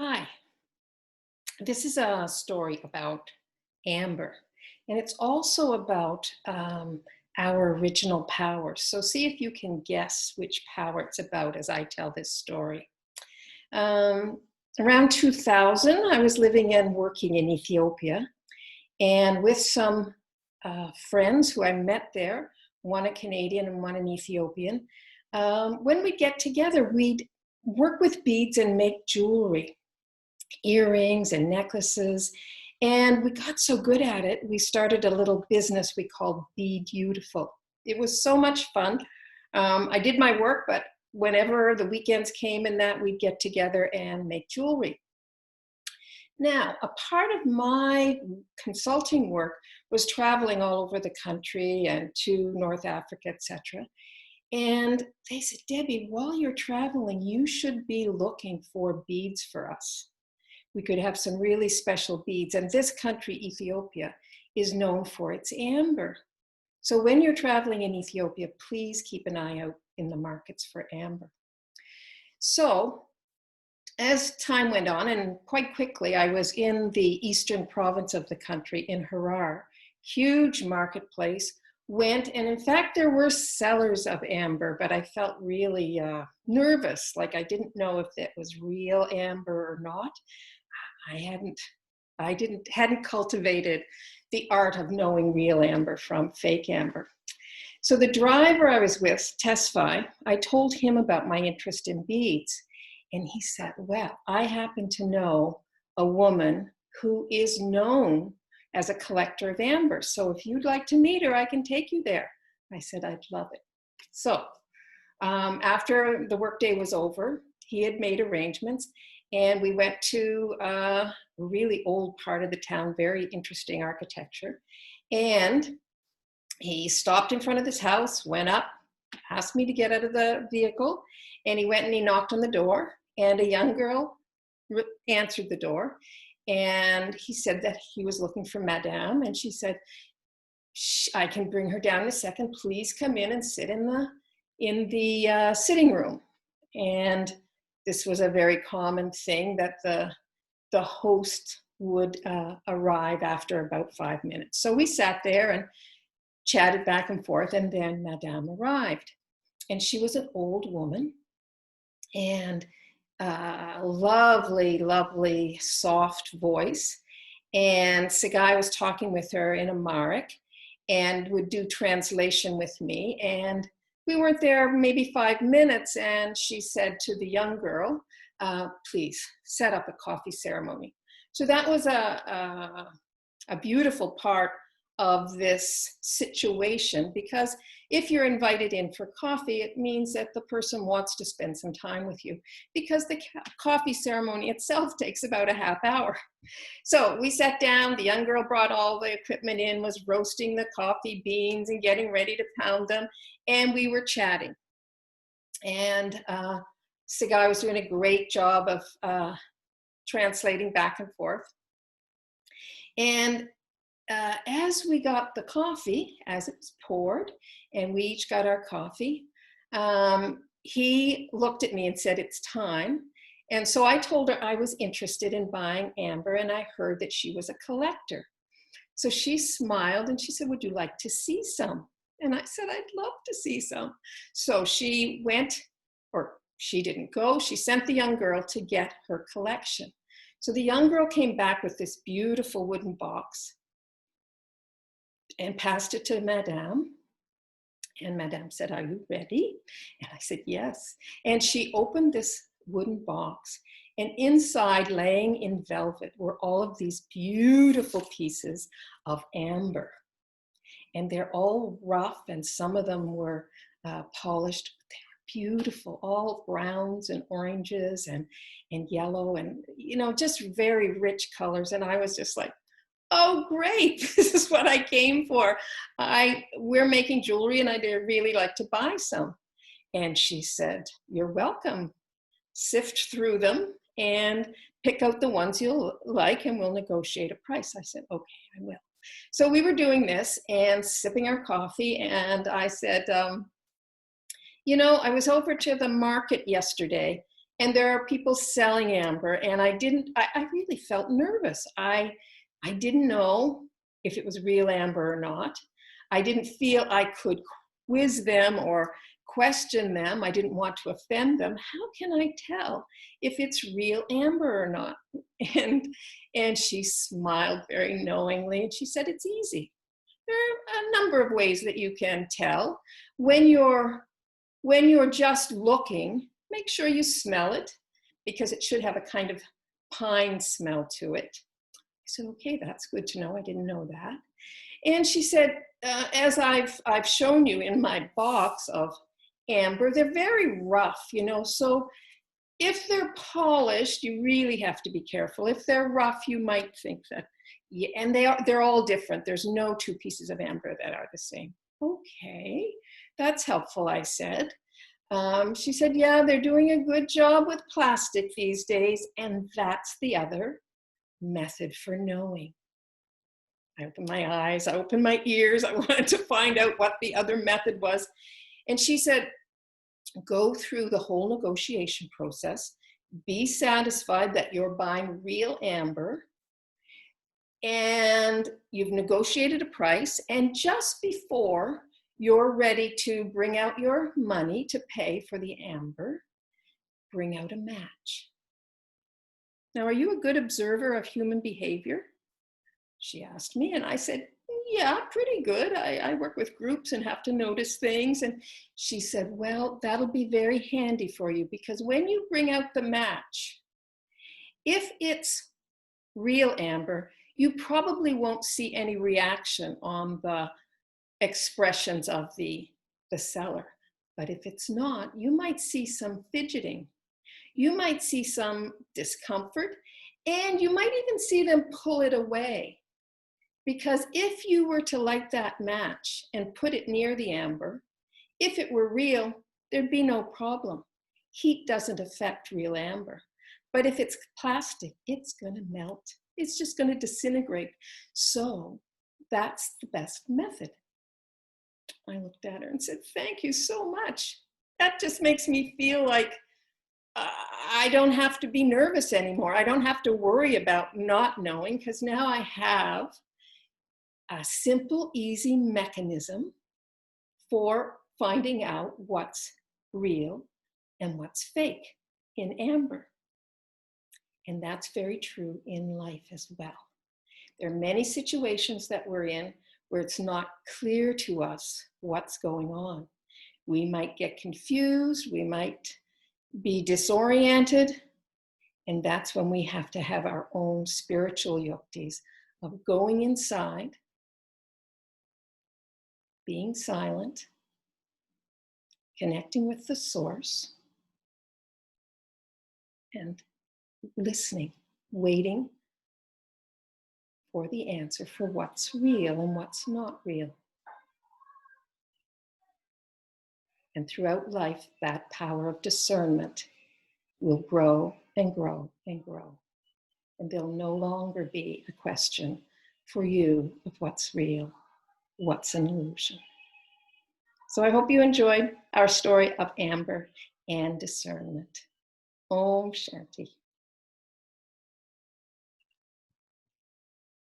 Hi, this is a story about amber, and it's also about our original power. So, see if you can guess which power it's about as I tell this story. Um, Around 2000, I was living and working in Ethiopia, and with some friends who I met there, one a Canadian and one an Ethiopian. When we'd get together, we'd work with beads and make jewelry, earrings and necklaces. And we got so good at it, we started a little business we called Be Beautiful. It was so much fun. I did my work, but whenever the weekends came and that, we'd get together and make jewelry. Now, a part of my consulting work was traveling all over the country and to North Africa, etc. And they said, Debbie, while you're traveling, you should be looking for beads for us. We could have some really special beads. And this country, Ethiopia, is known for its amber. So when you're traveling in Ethiopia, please keep an eye out in the markets for amber. So as time went on, and quite quickly, I was in the eastern province of the country in Harar, huge marketplace. Went, and in fact, there were sellers of amber, but I felt really nervous, like I didn't know if it was real amber or not. I hadn't cultivated the art of knowing real amber from fake amber. So the driver I was with, Tesfai, I told him about my interest in beads. And he said, well, I happen to know a woman who is known as a collector of amber. So if you'd like to meet her, I can take you there. I said, I'd love it. So after the workday was over, he had made arrangements, and we went to a really old part of the town, very interesting architecture. And he stopped in front of this house, went up, asked me to get out of the vehicle, and he went and he knocked on the door, and a young girl answered the door. And he said that he was looking for Madame, and she said, I can bring her down in a second. Please come in and sit in the sitting room. And this was a very common thing that the host would arrive after about 5 minutes. So we sat there and chatted back and forth, and then Madame arrived. And she was an old woman, and lovely, lovely, soft voice. And Sagai was talking with her in Amharic and would do translation with me. And we weren't there maybe 5 minutes, and she said to the young girl, please set up a coffee ceremony. So that was a beautiful part of this situation, because if you're invited in for coffee, it means that the person wants to spend some time with you, because the coffee ceremony itself takes about a half hour. So we sat down, the young girl brought all the equipment in, was roasting the coffee beans and getting ready to pound them, and we were chatting. And Sagai was doing a great job of translating back and forth. And as we got the coffee, as it was poured, and we each got our coffee, he looked at me and said, it's time. And so I told her I was interested in buying amber, and I heard that she was a collector. So she smiled and she said, would you like to see some? And I said, I'd love to see some. So she went, or she didn't go, she sent the young girl to get her collection. So the young girl came back with this beautiful wooden box and passed it to Madame. And Madame said, are you ready? And I said, yes. And she opened this wooden box, and inside, laying in velvet, were all of these beautiful pieces of amber. And they're all rough, and some of them were polished. They were beautiful, all browns and oranges and yellow, and just very rich colors. And I was just like, oh, great, this is what I came for. We're making jewelry, and I'd really like to buy some. And she said, you're welcome. Sift through them and pick out the ones you'll like, and we'll negotiate a price. I said, okay, I will. So we were doing this and sipping our coffee, and I said, I was over to the market yesterday, And there are people selling amber, and I really felt nervous. I didn't know if it was real amber or not. I didn't feel I could quiz them or question them. I didn't want to offend them. How can I tell if it's real amber or not? And, and she smiled very knowingly, and she said, it's easy. There are a number of ways that you can tell. When you're just looking, make sure you smell it, because it should have a kind of pine smell to it. I said, okay, that's good to know. I didn't know that. And she said, as I've shown you in my box of amber, they're very rough, so if they're polished, you really have to be careful. If they're rough, you might think that, yeah, and they're all different. There's no two pieces of amber that are the same. Okay, that's helpful, I said. She said, yeah, they're doing a good job with plastic these days, and that's the other method for knowing. I opened my eyes, I opened my ears, I wanted to find out what the other method was. And she said, go through the whole negotiation process, be satisfied that you're buying real amber, and you've negotiated a price, and just before you're ready to bring out your money to pay for the amber, bring out a match. Now, are you a good observer of human behavior? She asked me, and I said, yeah, pretty good. I work with groups and have to notice things. And she said, well, that'll be very handy for you, because when you bring out the match, if it's real amber, you probably won't see any reaction on the expressions of the seller. But if it's not, you might see some fidgeting. You might see some discomfort, and you might even see them pull it away. Because if you were to light that match and put it near the amber, if it were real, there'd be no problem. Heat doesn't affect real amber. But if it's plastic, it's going to melt. It's just going to disintegrate. So that's the best method. I looked at her and said, thank you so much. That just makes me feel like I don't have to be nervous anymore. I don't have to worry about not knowing, because now I have a simple, easy mechanism for finding out what's real and what's fake in amber. And that's very true in life as well. There are many situations that we're in where it's not clear to us what's going on. We might get confused, we might be disoriented, and that's when we have to have our own spiritual yuktis of going inside, being silent, connecting with the source, and listening, waiting for the answer for what's real and what's not real. And throughout life, that power of discernment will grow and grow and grow. And there'll no longer be a question for you of what's real, what's an illusion. So I hope you enjoyed our story of amber and discernment. Om Shanti.